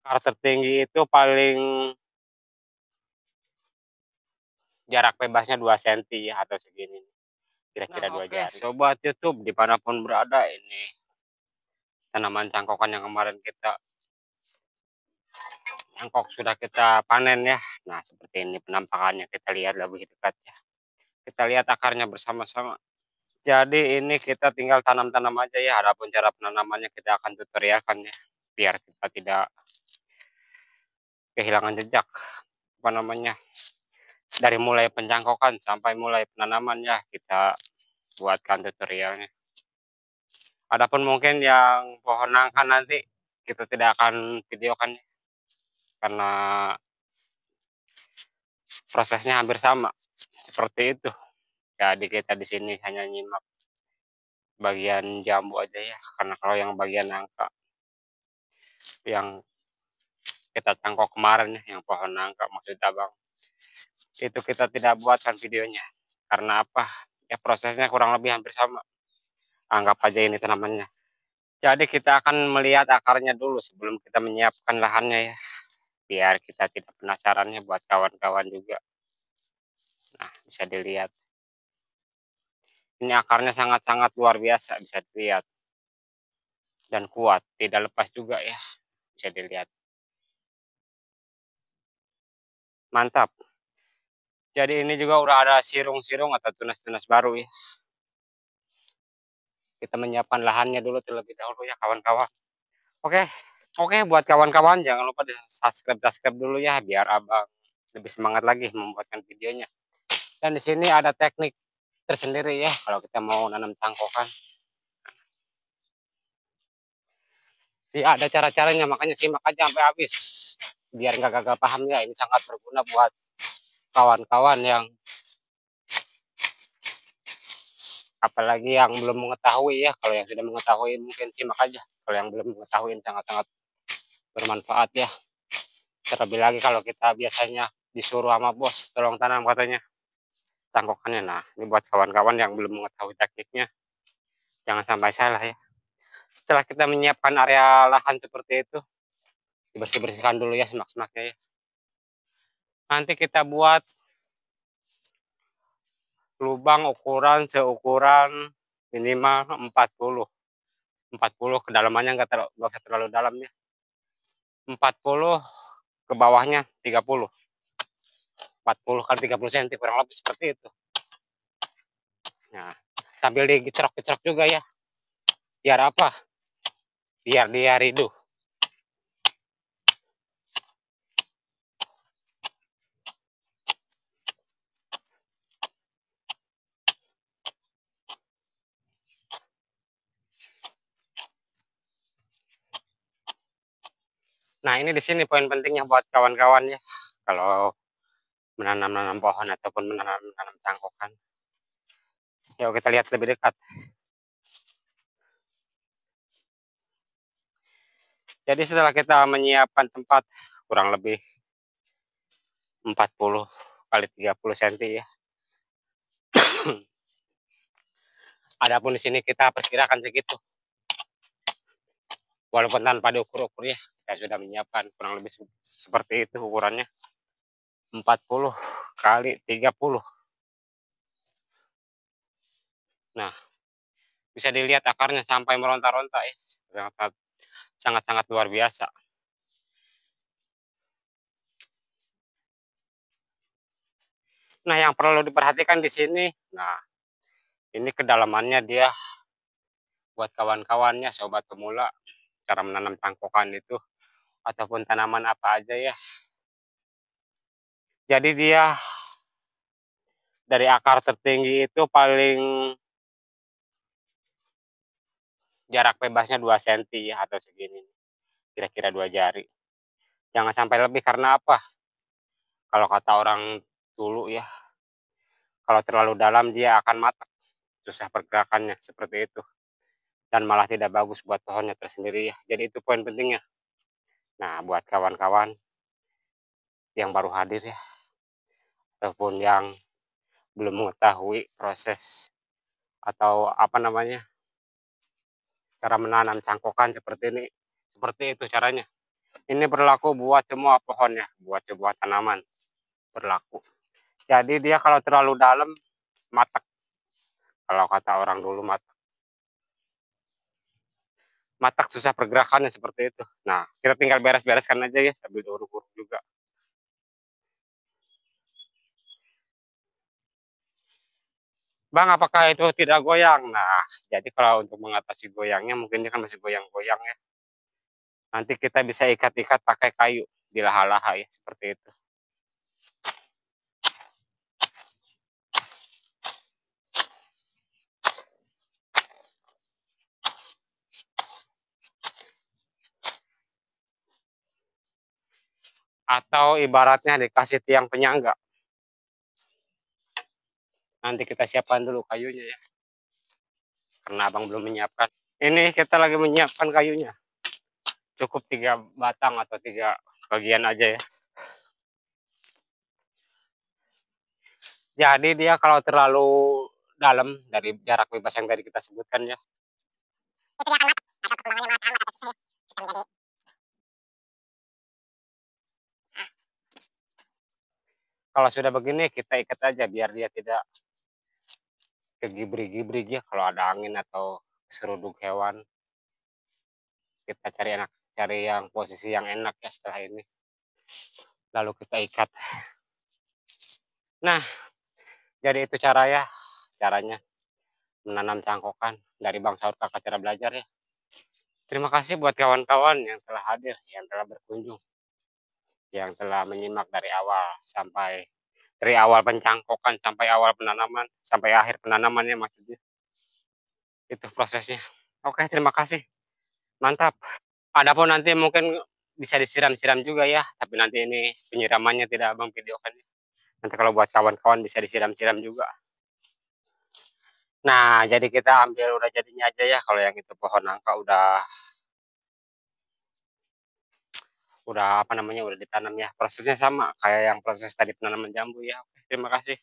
Akar tertinggi itu paling jarak bebasnya 2 senti ya, atau segini, kira-kira 2 jari. Sobat YouTube dimanapun berada, ini tanaman cangkokan yang kemarin kita cangkok sudah kita panen ya. Nah, seperti ini penampakannya, kita lihat lebih dekat ya. Kita lihat akarnya bersama-sama. Jadi ini kita tinggal tanam-tanam aja ya, adapun cara penanamannya kita akan tutorialkan ya, biar kita tidak kehilangan jejak, apa namanya, dari mulai pencangkokan sampai mulai penanaman ya, kita buatkan tutorialnya. Adapun mungkin yang pohon nangka nanti kita tidak akan videokan karena prosesnya hampir sama seperti itu. Jadi kita di sini hanya nyimak bagian jambu aja ya, karena kalau yang bagian nangka yang kita cangkok kemarin ya, yang pohon nangka maksudnya bang, itu kita tidak buatkan videonya karena apa ya, prosesnya kurang lebih hampir sama. Anggap aja ini tanamannya. Jadi kita akan melihat akarnya dulu sebelum kita menyiapkan lahannya ya, biar kita tidak penasarannya buat kawan-kawan juga. Nah, bisa dilihat ini akarnya sangat-sangat luar biasa, bisa dilihat, dan kuat, tidak lepas juga ya, bisa dilihat. Mantap. Jadi ini juga udah ada sirung-sirung atau tunas-tunas baru ya. Kita menyiapkan lahannya dulu terlebih dahulu ya kawan-kawan. Oke, buat kawan-kawan jangan lupa di subscribe dulu ya, biar abang lebih semangat lagi membuatkan videonya. Dan di sini ada teknik tersendiri ya kalau kita mau nanam cangkokan. Ya ada cara-caranya, makanya simak aja sampai habis biar nggak gagal paham ya. Ini sangat berguna buat kawan-kawan yang apalagi yang belum mengetahui ya. Kalau yang sudah mengetahui mungkin simak aja, kalau yang belum mengetahui sangat-sangat bermanfaat ya. Terlebih lagi kalau kita biasanya disuruh sama bos tolong tanam katanya cangkokannya. Nah, ini buat kawan-kawan yang belum mengetahui tekniknya, jangan sampai salah ya. Setelah kita menyiapkan area lahan seperti itu, dibersih-bersihkan dulu ya semak-semaknya ya. Nanti kita buat lubang ukuran seukuran minimal 40 kedalamannya nggak usah terlalu dalam ya. 40 ke bawahnya 30, 40 kali 30 cm kurang lebih seperti itu. Nah, sambil digecerok-gecerok juga ya, biar apa, biar dia riduh. Nah, ini di sini poin pentingnya buat kawan-kawan ya, kalau menanam pohon ataupun menanam cangkokan. Yuk kita lihat lebih dekat. Jadi setelah kita menyiapkan tempat kurang lebih 40 kali 30 cm ya. Adapun di sini kita perkirakan segitu. Walaupun tanpa diukur-ukur ya, kita sudah menyiapkan kurang lebih seperti itu ukurannya. 40 kali 30. Nah, bisa dilihat akarnya sampai meronta-ronta ya. Sangat-sangat luar biasa. Nah, yang perlu diperhatikan di sini, nah, ini kedalamannya dia buat kawan-kawannya, sobat pemula, cara menanam cangkokan itu ataupun tanaman apa aja ya. Jadi dia dari akar tertinggi itu paling jarak bebasnya 2 senti ya, atau segini, kira-kira 2 jari. Jangan sampai lebih karena apa? Kalau kata orang dulu ya, kalau terlalu dalam dia akan matak, susah pergerakannya seperti itu. Dan malah tidak bagus buat pohonnya tersendiri ya. Jadi itu poin pentingnya. Nah, buat kawan-kawan yang baru hadir ya, ataupun yang belum mengetahui proses atau apa namanya, cara menanam cangkokan seperti ini, seperti itu caranya. Ini berlaku buat semua pohon ya, buat sebuah tanaman berlaku. Jadi dia kalau terlalu dalam matek. Kalau kata orang dulu matek. Matek susah pergerakannya seperti itu. Nah, kita tinggal beres-bereskan aja ya sambil diuruk-uruk juga. Bang, apakah itu tidak goyang? Nah, jadi kalau untuk mengatasi goyangnya mungkin dia kan masih goyang-goyang ya. Nanti kita bisa ikat-ikat pakai kayu di laha-laha ya seperti itu. Atau ibaratnya dikasih tiang penyangga. Nanti kita siapkan dulu kayunya ya. Karena abang belum menyiapkan. Ini kita lagi menyiapkan kayunya. Cukup 3 batang atau 3 bagian aja ya. Jadi dia kalau terlalu dalam dari jarak bebas yang tadi kita sebutkan ya. Kalau sudah begini kita ikat aja biar dia tidak kegibri-gibri ya kalau ada angin atau seruduk hewan. Kita cari yang posisi yang enak ya setelah ini. Lalu kita ikat. Nah, jadi itu caranya menanam cangkokan dari Bang Saud Kakak Cara Belajar ya. Terima kasih buat kawan-kawan yang telah hadir, yang telah berkunjung, yang telah menyimak dari awal pencangkokan sampai awal penanaman, sampai akhir penanamannya maksudnya. Itu prosesnya. Oke, terima kasih. Mantap. Adapun nanti mungkin bisa disiram-siram juga ya, tapi nanti ini penyiramannya tidak Abang videokan. Nanti kalau buat kawan-kawan bisa disiram-siram juga. Nah, jadi kita ambil udah jadinya aja ya. Kalau yang itu pohon nangka udah apa namanya udah ditanam ya. Prosesnya sama kayak yang proses tadi penanaman jambu ya. Oke, terima kasih.